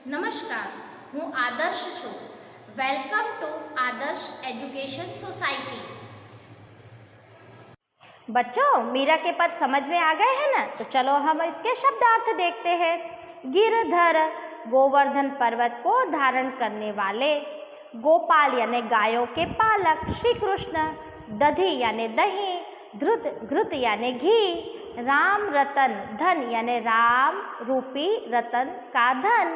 નમસ્કાર, હું આદર્શ છું. Welcome to Adarsh education society. बच्चों, मीरा के पद समझ में आ गए हैं ना? तो चलो हम इसके शब्दार्थ देखते हैं. गिरधर गोवर्धन पर्वत को धारण करने वाले, गोपाल यानी गायों के पालक श्री कृष्ण, दधी यानी दही, घृत यानी घी, राम रतन धन यानी राम रूपी रतन का धन,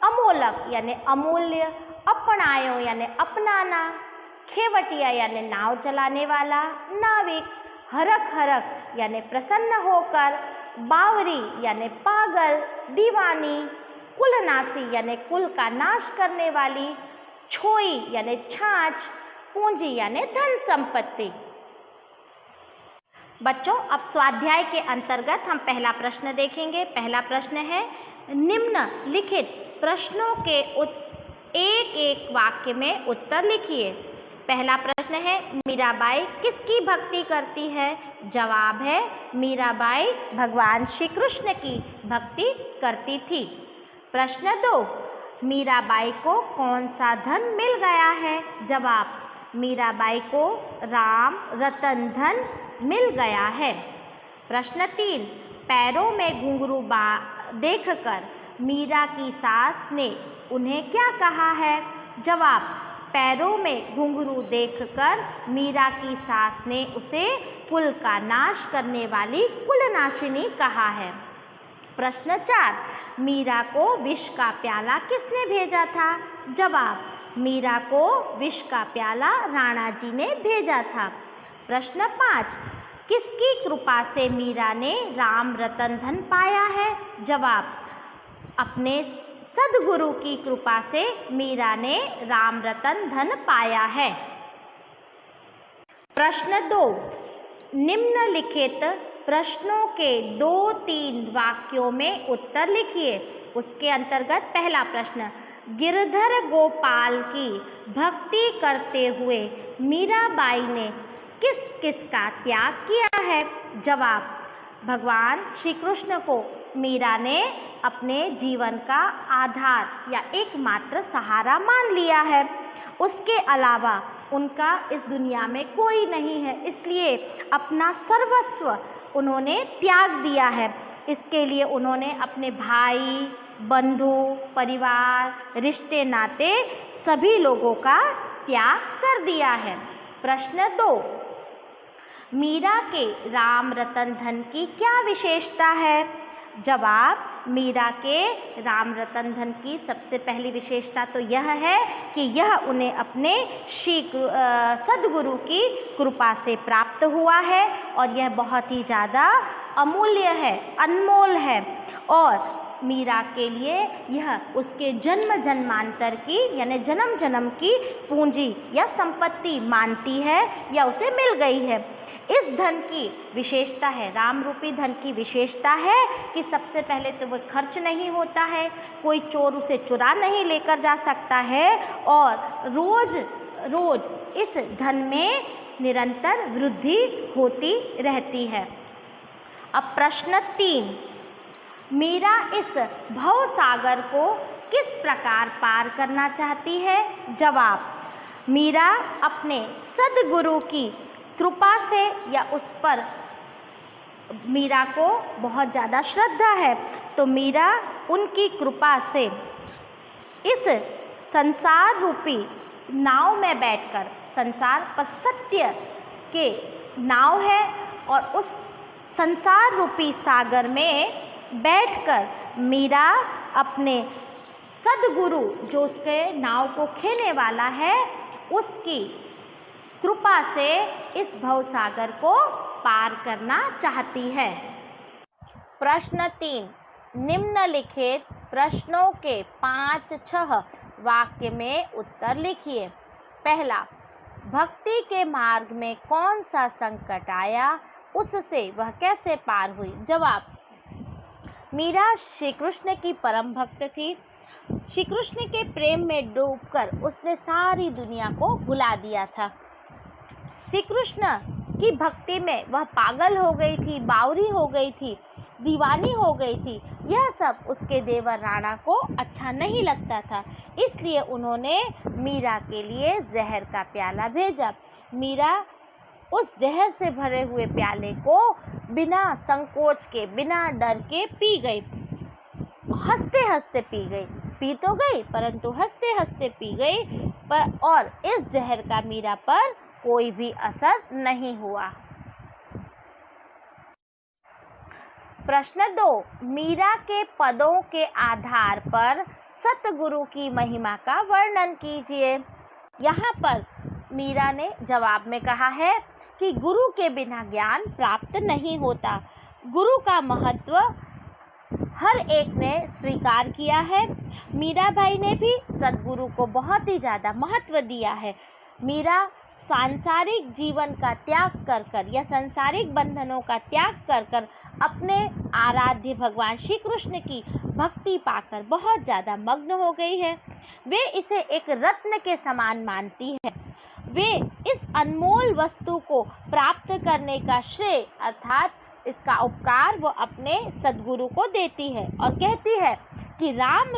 अमोलक यानी अमूल्य, अपनायो यानी अपनाना, खेवटिया यानी नाव चलाने वाला, नाविक, हरक हरक यानी प्रसन्न होकर, बावरी यानी पागल, दीवानी, कुलनाशी यानी कुल का नाश करने वाली, छोई यानी छाछ, पूंजी यानी धन संपत्ति. बच्चों, अब स्वाध्याय के अंतर्गत हम पहला प्रश्न देखेंगे. पहला प्रश्न है, निम्नलिखित प्रश्नों के एक एक वाक्य में उत्तर लिखिए. पहला प्रश्न है, मीराबाई किसकी भक्ति करती है? जवाब है, मीराबाई भगवान श्री कृष्ण की भक्ति करती थी. प्रश्न 2, मीराबाई को कौन सा धन मिल गया है? जवाब, मीराबाई को राम रतन धन मिल गया है. प्रश्न 3, पैरों में घुंघरू देखकर मीरा की सास ने उन्हें क्या कहा है? जवाब, पैरों में घुंघरू देखकर मीरा की सास ने उसे कुल का नाश करने वाली कुलनाशिनी कहा है. प्रश्न 4, मीरा को विष का प्याला किसने भेजा था? जवाब, मीरा को विष का प्याला राणा जी ने भेजा था. प्रश्न 5, किसकी कृपा से मीरा ने राम रतन धन पाया है? जवाब, अपने सद्गुरु की कृपा से मीरा ने राम रतन धन पाया है. प्रश्न 2, निम्नलिखित प्रश्नों के 2-3 वाक्यों में उत्तर लिखिए. उसके अंतर्गत पहला प्रश्न, गिरधर गोपाल की भक्ति करते हुए मीराबाई ने किस किस का त्याग किया है? जवाब, भगवान श्री कृष्ण को मीरा ने अपने जीवन का आधार या एकमात्र सहारा मान लिया है. उसके अलावा उनका इस दुनिया में कोई नहीं है, इसलिए अपना सर्वस्व उन्होंने त्याग दिया है. इसके लिए उन्होंने अपने भाई, बंधु, परिवार, रिश्ते नाते सभी लोगों का त्याग कर दिया है. प्रश्न 2, मीरा के राम रतन धन की क्या विशेषता है? जवाब, मीरा के राम रतन धन की सबसे पहली विशेषता तो यह है कि यह उन्हें अपने सद्गुरु की कृपा से प्राप्त हुआ है और यह बहुत ही ज़्यादा अमूल्य है, अनमोल है और मीरा के लिए यह उसके जन्म जन्मांतर की यानी जन्म जन्म की पूंजी या संपत्ति मानती है या उसे मिल गई है. इस धन की विशेषता है, राम रूपी धन की विशेषता है कि सबसे पहले तो वह खर्च नहीं होता है, कोई चोर उसे चुरा नहीं लेकर जा सकता है और रोज रोज इस धन में निरंतर वृद्धि होती रहती है. अब प्रश्न 3, मीरा इस भव सागर को किस प्रकार पार करना चाहती है? जवाब, मीरा अपने सद्गुरु की कृपा से या उस पर मीरा को बहुत ज़्यादा श्रद्धा है तो मीरा उनकी कृपा से इस संसार रूपी नाव में बैठकर, संसार पर सत्य के नाव है और उस संसार रूपी सागर में बैठकर मीरा अपने सद्गुरु जो उसके नाव को खेने वाला है उसकी कृपा से इस भवसागर को पार करना चाहती है. प्रश्न 3, निम्नलिखित प्रश्नों के 5-6 वाक्य में उत्तर लिखिए. पहला, भक्ति के मार्ग में कौन सा संकट आया, उससे वह कैसे पार हुई? जवाब, मीरा श्री कृष्ण की परम भक्त थी. श्री कृष्ण के प्रेम में डूबकर उसने सारी दुनिया को भुला दिया था. श्री कृष्ण की भक्ति में वह पागल हो गई थी, बावरी हो गई थी दीवानी हो गई थी। यह सब उसके देवर राणा को अच्छा नहीं लगता था, इसलिए उन्होंने मीरा के लिए जहर का प्याला भेजा। मीरा उस जहर से भरे हुए प्याले को बिना संकोच के, बिना डर के पी गई। हंसते हंसते पी गई, पी तो गई परंतु हंसते हंसते पी गई और इस जहर का मीरा पर कोई भी असर नहीं हुआ। प्रश्न 2, मीरा के पदों के आधार पर सतगुरु की महिमा का वर्णन कीजिए। यहाँ पर मीरा ने जवाब में कहा है कि गुरु के बिना ज्ञान प्राप्त नहीं होता। गुरु का महत्व हर एक ने स्वीकार किया है। मीराबाई ने भी सद्गुरु को बहुत ही ज़्यादा महत्व दिया है। मीरा सांसारिक जीवन का त्याग कर कर या सांसारिक बंधनों का त्याग कर कर अपने आराध्य भगवान श्री कृष्ण की भक्ति पाकर बहुत ज़्यादा मग्न हो गई है। वे इसे एक रत्न के समान मानती है। वे इस अनमोल वस्तु को प्राप्त करने का श्रेय अर्थात इसका उपकार वो अपने सद्गुरु को देती है और कहती है कि राम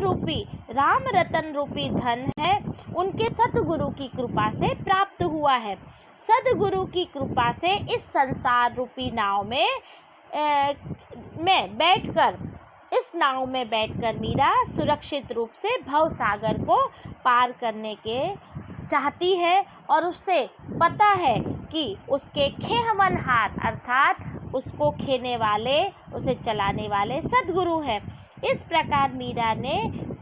रतन रूपी धन है उनके सतगुरु की कृपा से प्राप्त हुआ है। सदगुरु की कृपा से इस संसार रूपी नाव में बैठकर मीरा सुरक्षित रूप से भव सागर को पार करने के चाहती है और उसे पता है कि उसके खेहवन हाथ अर्थात उसको खेने वाले, उसे चलाने वाले सद्गुरु हैं। इस प्रकार मीरा ने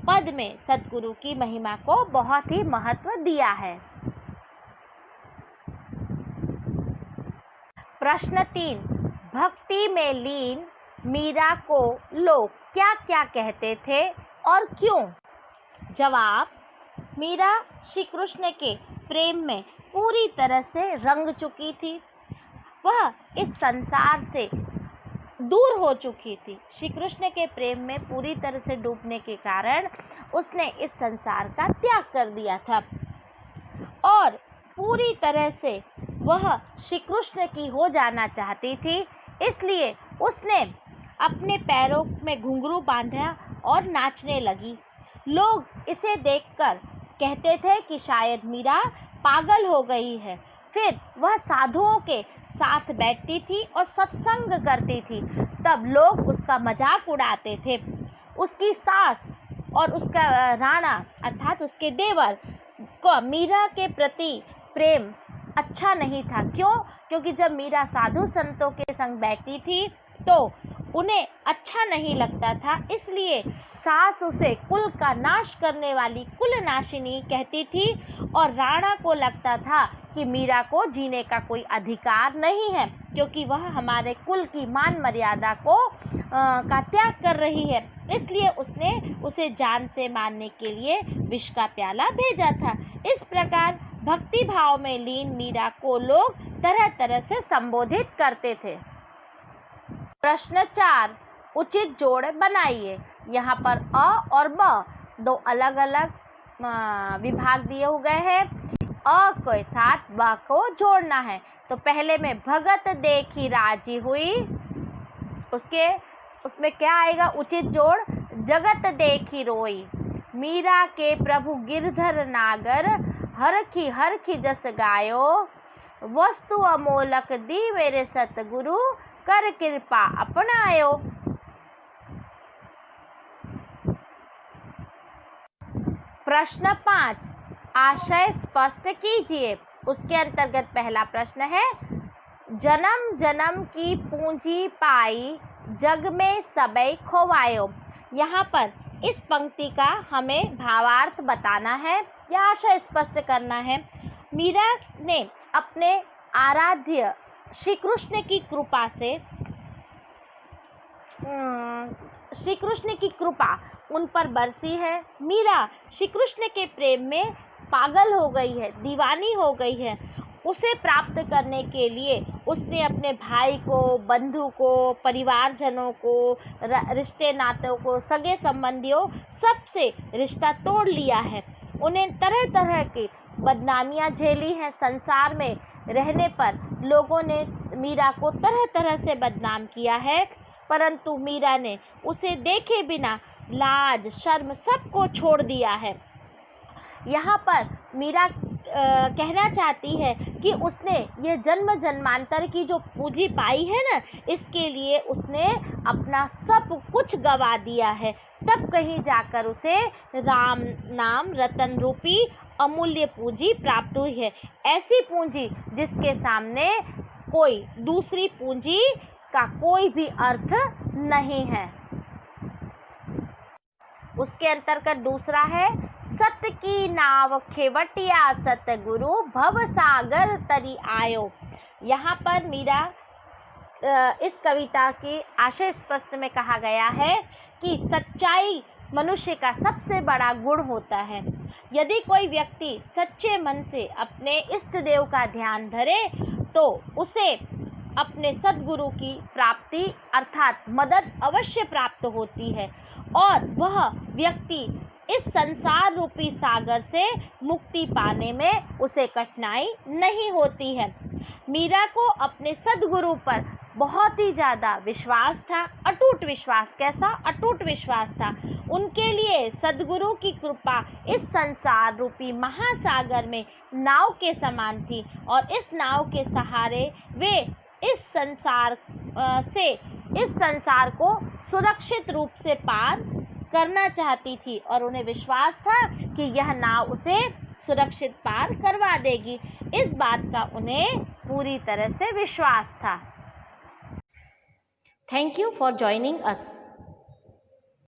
पद में सद्गुरु की महिमा को बहुत ही महत्व दिया है। प्रश्न 3, भक्ति में लीन मीरा को लोग क्या क्या कहते थे और क्यों? जवाब, मीरा श्री कृष्ण के प्रेम में पूरी तरह से रंग चुकी थी। वह इस संसार से दूर हो चुकी थी। श्री कृष्ण के प्रेम में पूरी तरह से डूबने के कारण उसने इस संसार का त्याग कर दिया था और पूरी तरह से वह श्री कृष्ण की हो जाना चाहती थी। इसलिए उसने अपने पैरों में घुंघरू बांधा और नाचने लगी। लोग इसे देखकर कहते थे कि शायद मीरा पागल हो गई है। फिर वह साधुओं के साथ बैठती थी और सत्संग करती थी। तब लोग उसका मजाक उड़ाते थे। उसकी सास और उसका राणा अर्थात उसके देवर को मीरा के प्रति प्रेम अच्छा नहीं था। क्यों? क्योंकि जब मीरा साधु संतों के संग बैठती थी तो उन्हें अच्छा नहीं लगता था। इसलिए सास उसे कुल का नाश करने वाली कुलनाशिनी कहती थी और राणा को लगता था कि मीरा को जीने का कोई अधिकार नहीं है क्योंकि वह हमारे कुल की मान मर्यादा का त्याग कर रही है। इसलिए उसने उसे जान से मारने के लिए विष का प्याला भेजा था। इस प्रकार भक्ति भाव में लीन मीरा को लोग तरह तरह से संबोधित करते थे। प्रश्न 4, उचित जोड़ बनाइए। यहाँ पर अ और ब दो अलग अलग विभाग दिए हो गए हैं। अ के साथ ब को जोड़ना है। तो पहले में भगत देखी राजी हुई, उसमें क्या आएगा? उचित जोड़। जगत देखी रोई, मीरा के प्रभु गिरधर नागर, हरखी जस गायो, वस्तु अमोलक दी मेरे सतगुरु, कर कृपा अपनायो। प्रश्न 5, आशय स्पष्ट कीजिए। उसके अंतर्गत पहला प्रश्न है, जन्म जन्म की पूंजी पाई, जग में सबई खोवायो। यहाँ पर इस पंक्ति का हमें भावार्थ बताना है या आशय स्पष्ट करना है। मीरा ने अपने आराध्य श्री कृष्ण की कृपा से श्री कृष्ण की कृपा उन पर बरसी है। मीरा श्री कृष्ण के प्रेम में पागल हो गई है, दीवानी हो गई है। उसे प्राप्त करने के लिए उसने अपने भाई को, बंधु को, परिवारजनों को, रिश्ते नातों को, सगे संबंधियों सबसे रिश्ता तोड़ लिया है। उन्हें तरह तरह की बदनामियां झेली हैं। संसार में रहने पर लोगों ने मीरा को तरह तरह से बदनाम किया है परंतु मीरा ने उसे देखे बिना लाज शर्म सबको छोड़ दिया है। यहाँ पर मीरा कहना चाहती है कि उसने ये जन्म जन्मांतर की जो पूंजी पाई है ना, इसके लिए उसने अपना सब कुछ गवा दिया है, तब कहीं जाकर उसे राम नाम रतन रूपी अमूल्य पूंजी प्राप्त हुई है। ऐसी पूंजी जिसके सामने कोई दूसरी पूंजी का कोई भी अर्थ नहीं है। उसके अंतर्गत दूसरा है, सत की नाव खेवटिया सतगुरु भव सागर तरी आयो। यहाँ पर मीरा इस कविता के आशय स्पष्ट में कहा गया है कि सच्चाई मनुष्य का सबसे बड़ा गुण होता है। यदि कोई व्यक्ति सच्चे मन से अपने इष्ट देव का ध्यान धरे तो उसे अपने सद्गुरु की प्राप्ति अर्थात मदद अवश्य प्राप्त होती है और वह व्यक्ति इस संसार रूपी सागर से मुक्ति पाने में उसे कठिनाई नहीं होती है। मीरा को अपने सद्गुरु पर बहुत ही ज़्यादा विश्वास था, अटूट विश्वास। कैसा अटूट विश्वास था? उनके लिए सद्गुरु की कृपा इस संसार रूपी महासागर में नाव के समान थी और इस नाव के सहारे वे इस संसार को सुरक्षित रूप से पार करना चाहती थी और उन्हें विश्वास था कि यह नाव उसे सुरक्षित पार करवा देगी। इस बात का उन्हें पूरी तरह से विश्वास था। Thank you for joining us.